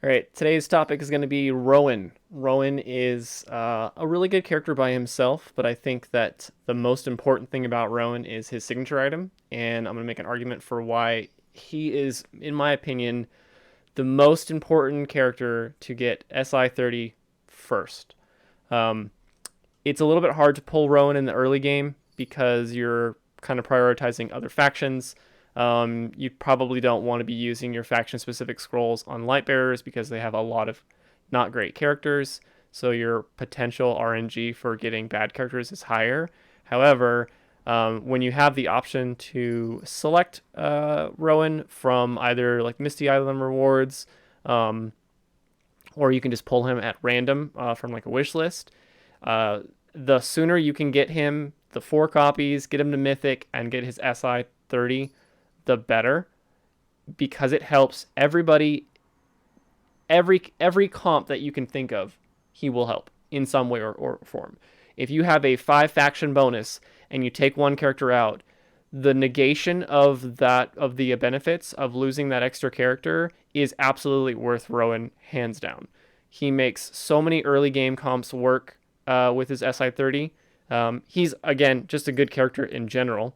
All right, today's topic is going to be Rowan. Rowan is a really good character by himself, but I think that the most important thing about Rowan is his signature item, and I'm going to make an argument for why he is, in my opinion, the most important character to get SI30 first. Um, it's a little bit hard to pull Rowan in the early game because you're kind of prioritizing other factions. You probably don't want to be using your faction specific scrolls on light bearers because they have a lot of not great characters. So your potential RNG for getting bad characters is higher. However, when you have the option to select Rowan from either like Misty Island rewards, um, or you can just pull him at random from like a wish list, uh, the sooner you can get him the 4 copies, get him to Mythic, and get his SI30, the better, because it helps everybody. Every comp that you can think of, he will help in some way or form. If you have a 5 faction bonus and you take one character out, the negation of the benefits of losing that extra character is absolutely worth Rowan hands down. He makes so many early game comps work with his SI30. He's again just a good character in general.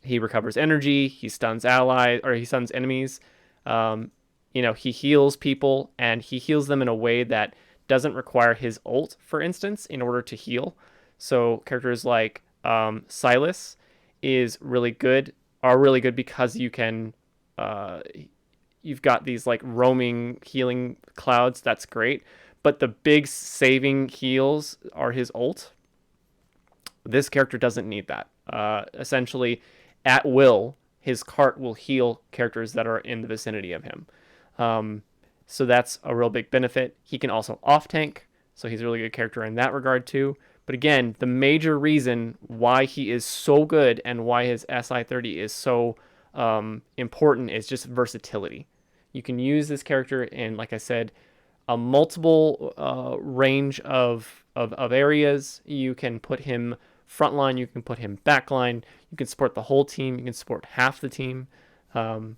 He recovers energy. He stuns allies or he stuns enemies. Um, he heals people and he heals them in a way that doesn't require his ult, for instance, in order to heal. So characters like Silas is really good, are really good because uh, you've got these like roaming healing clouds. That's great. But the big saving heals are his ult. This character doesn't need that. Essentially, at will, his cart will heal characters that are in the vicinity of him. Um, so that's a real big benefit. He can also off tank, so he's a really good character in that regard too. But again, the major reason why he is so good and why his SI30 is so important is just versatility. You can use this character in, like I said, a multiple range of areas. You can put him frontline, you can put him backline, you can support the whole team, you can support half the team. Um,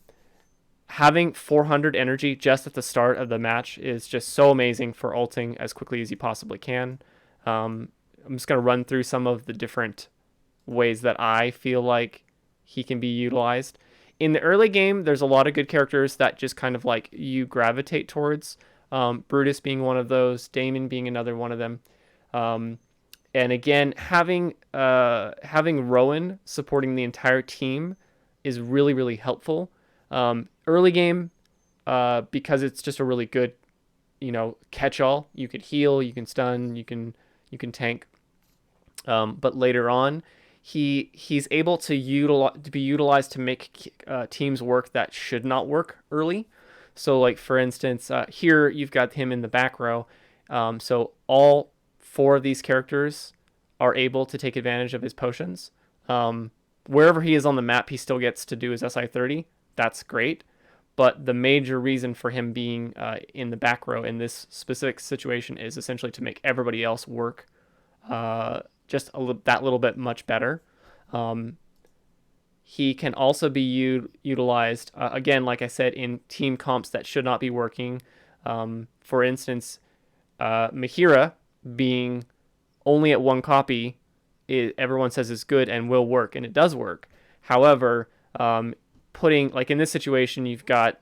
Having 400 energy just at the start of the match is just so amazing for ulting as quickly as you possibly can. I'm just going to run through some of the different ways that I feel like he can be utilized. In the early game, there's a lot of good characters that just kind of like you gravitate towards. Brutus being one of those, Damon being another one of them. Um, and again, having Rowan supporting the entire team is really really helpful. Early game, because it's just a really good catch all. You could heal, you can stun, you can tank. But later on, he's able to be utilized to make teams work that should not work early. So, like for instance, here you've got him in the back row. So all 4 of these characters are able to take advantage of his potions. Wherever he is on the map, he still gets to do his SI30. That's great. But the major reason for him being in the back row in this specific situation is essentially to make everybody else work that little bit much better. Um, he can also be utilized, again, like I said, in team comps that should not be working. For instance, Mahira being only at 1 copy, everyone says is good and will work, and it does work. However, putting like in this situation, you've got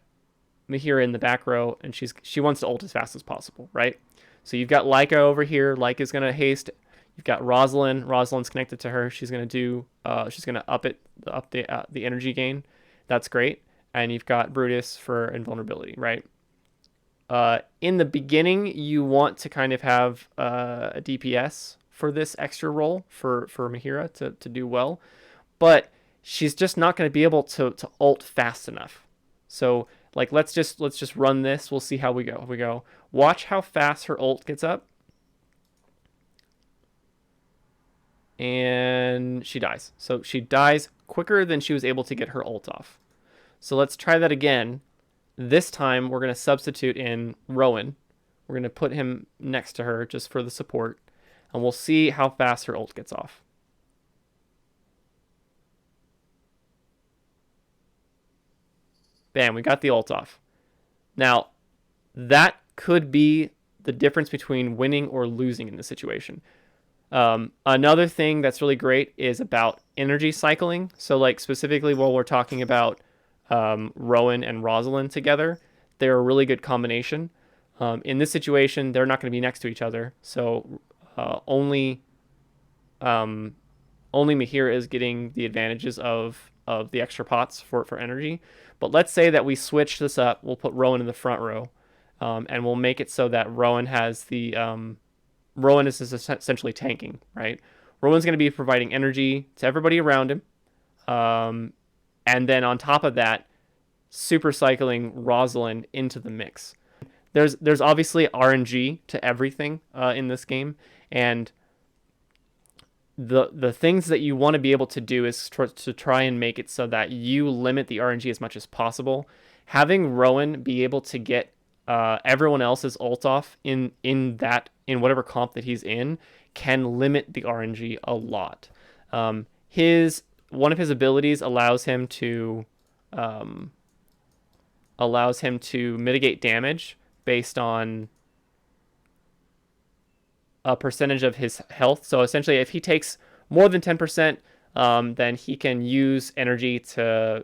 Mahira in the back row, and she wants to ult as fast as possible, right? So you've got Leica over here. Leica's gonna haste. You've got Rosalind. Rosalind's connected to her. She's gonna do. She's gonna up the energy gain. That's great. And you've got Brutus for invulnerability, right? In the beginning, you want to kind of have a DPS for this extra role for Mahira to do well, but she's just not going to be able to ult fast enough. So like let's just run this. We'll see how we go. We go. Watch how fast her ult gets up, and she dies. So she dies quicker than she was able to get her ult off. So let's try that again. This time we're going to substitute in Rowan. We're going to put him next to her just for the support, and we'll see how fast her ult gets off. Bam, we got the ult off. Now, that could be the difference between winning or losing in this situation. Another thing that's really great is about energy cycling. So, like, specifically while we're talking about Rowan and Rosalind together, they're a really good combination. In this situation, they're not going to be next to each other, so only um, only Mahira is getting the advantages of the extra pots for energy. But let's say that we switch this up. We'll put Rowan in the front row, and we'll make it so that Rowan has the Rowan is essentially tanking, right? Rowan's going to be providing energy to everybody around him, um, and then on top of that, super cycling Rosalind into the mix. There's obviously RNG to everything in this game, and the things that you want to be able to do is to try and make it so that you limit the RNG as much as possible. Having Rowan be able to get everyone else's ult off in whatever comp that he's in can limit the RNG a lot. His one of his abilities allows him to mitigate damage based on a percentage of his health. So essentially, if he takes more than 10%, then he can use energy to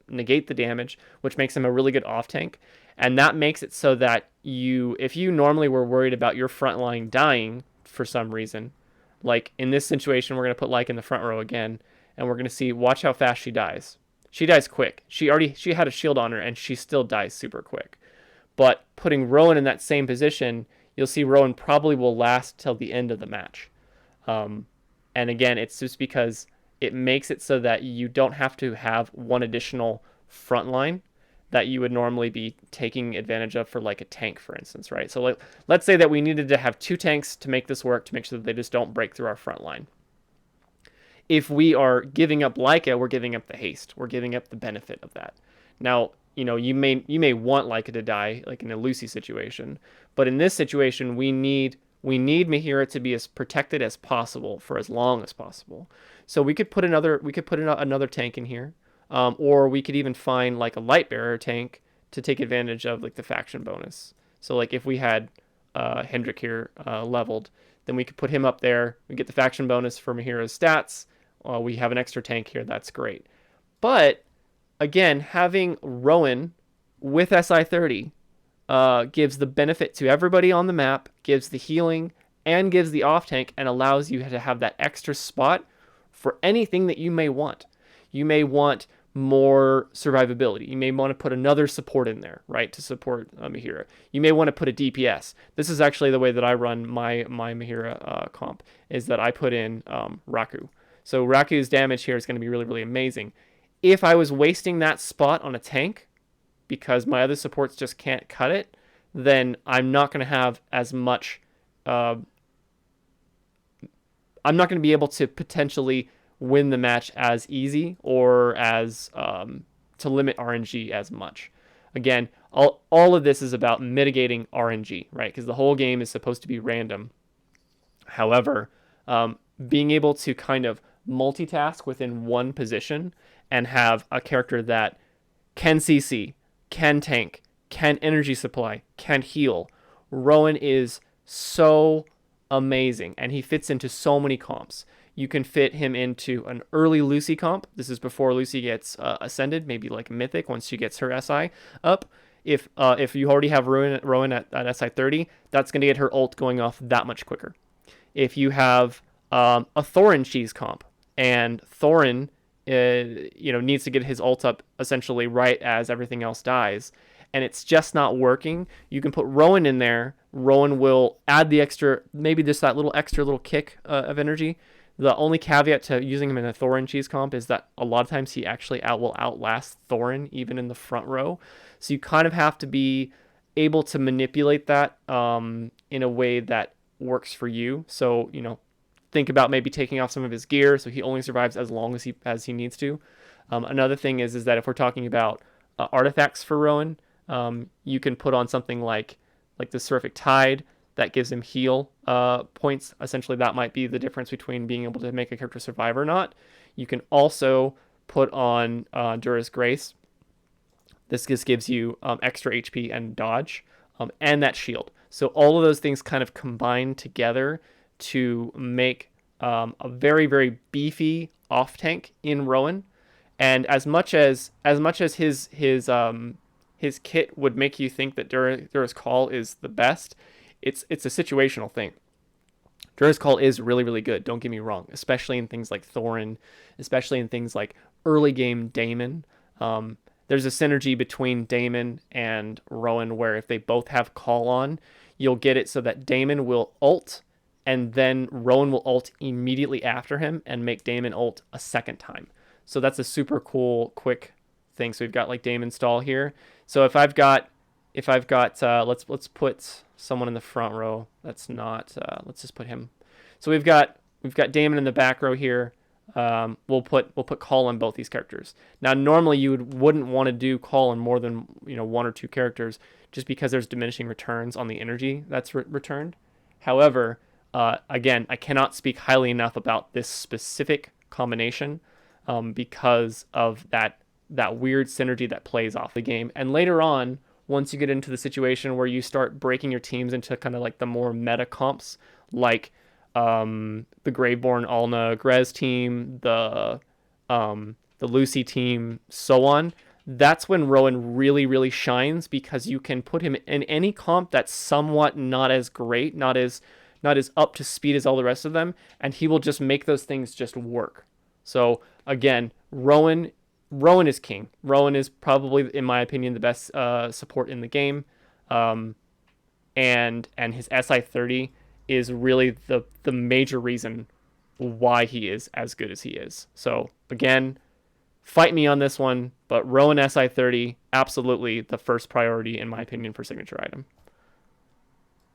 negate the damage, which makes him a really good off tank. And that makes it so that if you normally were worried about your front line dying for some reason, like in this situation, we're gonna put Like in the front row again, and we're gonna see. Watch how fast she dies. She dies quick. She had a shield on her, and she still dies super quick. But putting Rowan in that same position, you'll see Rowan probably will last till the end of the match. Um, and again, it's just because it makes it so that you don't have to have one additional front line that you would normally be taking advantage of for like a tank, for instance, right? So let's say that we needed to have two tanks to make this work to make sure that they just don't break through our front line. If we are giving up Leica, we're giving up the haste. We're giving up the benefit of that. Now, you may want Leica to die, like in a Lucy situation, but in this situation, we need Mahira to be as protected as possible for as long as possible. So we could put another tank in here, or we could even find like a light bearer tank to take advantage of like the faction bonus. So like if we had Hendrik here leveled, then we could put him up there. We get the faction bonus for Mahira's stats. We have an extra tank here. That's great. But again, having Rowan with SI30 gives the benefit to everybody on the map, gives the healing, and gives the off tank, and allows you to have that extra spot for anything that you may want. You may want more survivability. You may want to put another support in there, right, to support Mahira. You may want to put a DPS. This is actually the way that I run my Mahira comp, is that I put in Raku. So Raku's damage here is going to be really, really amazing. If I was wasting that spot on a tank because my other supports just can't cut it, then I'm not going to have as much. I'm not going to be able to potentially win the match as easy or as to limit RNG as much. Again, all of this is about mitigating RNG, right? Because the whole game is supposed to be random. However, being able to kind of multitask within one position and have a character that can CC, can tank, can energy supply, can heal. Rowan is so amazing, and he fits into so many comps. You can fit him into an early Lucy comp. This is before Lucy gets ascended, maybe like Mythic once she gets her SI up. If you already have Rowan at SI30, that's going to get her ult going off that much quicker. If you have a Thorin cheese comp, and Thorin needs to get his ult up essentially right as everything else dies, and it's just not working, you can put Rowan in there. Rowan will add the extra, maybe just that little kick of energy. The only caveat to using him in a Thorin cheese comp is that a lot of times he actually will outlast Thorin even in the front row. So you kind of have to be able to manipulate that in a way that works for you. So think about maybe taking off some of his gear so he only survives as long as he needs to. Another thing is that if we're talking about artifacts for Rowan, you can put on something like the Seraphic Tide that gives him heal points. Essentially, that might be the difference between being able to make a character survive or not. You can also put on Dura's Grace. This just gives you extra HP and dodge, and that shield. So all of those things kind of combine together to make a very, very beefy off tank in Rowan. And as much as his kit would make you think that Dura's Call is the best, it's a situational thing. Dura's Call is really, really good, don't get me wrong, especially in things like Thorin, especially in things like early game Daemon. There's a synergy between Daemon and Rowan where if they both have Call on, you'll get it so that Daemon will ult and then Rowan will ult immediately after him and make Daemon ult a second time. So that's a super cool, quick thing. So we've got like Daemon stall here. So if I've got let's put someone in the front row. That's not let's just put him. So we've got Daemon in the back row here. We'll put call on both these characters. Now normally you wouldn't want to do call on more than one or two characters just because there's diminishing returns on the energy that's returned. However, again, I cannot speak highly enough about this specific combination because of that weird synergy that plays off the game. And later on, once you get into the situation where you start breaking your teams into kind of like the more meta comps, like the Graveborn Alna Grez team, the Lucy team, so on. That's when Rowan really, really shines because you can put him in any comp that's somewhat not as great, not as up to speed as all the rest of them, and he will just make those things just work. So again, Rowan is king. Rowan is probably, in my opinion, the best support in the game, and his SI30 is really the major reason why he is as good as he is. So again, fight me on this one, but Rowan SI30 absolutely the first priority in my opinion for signature item.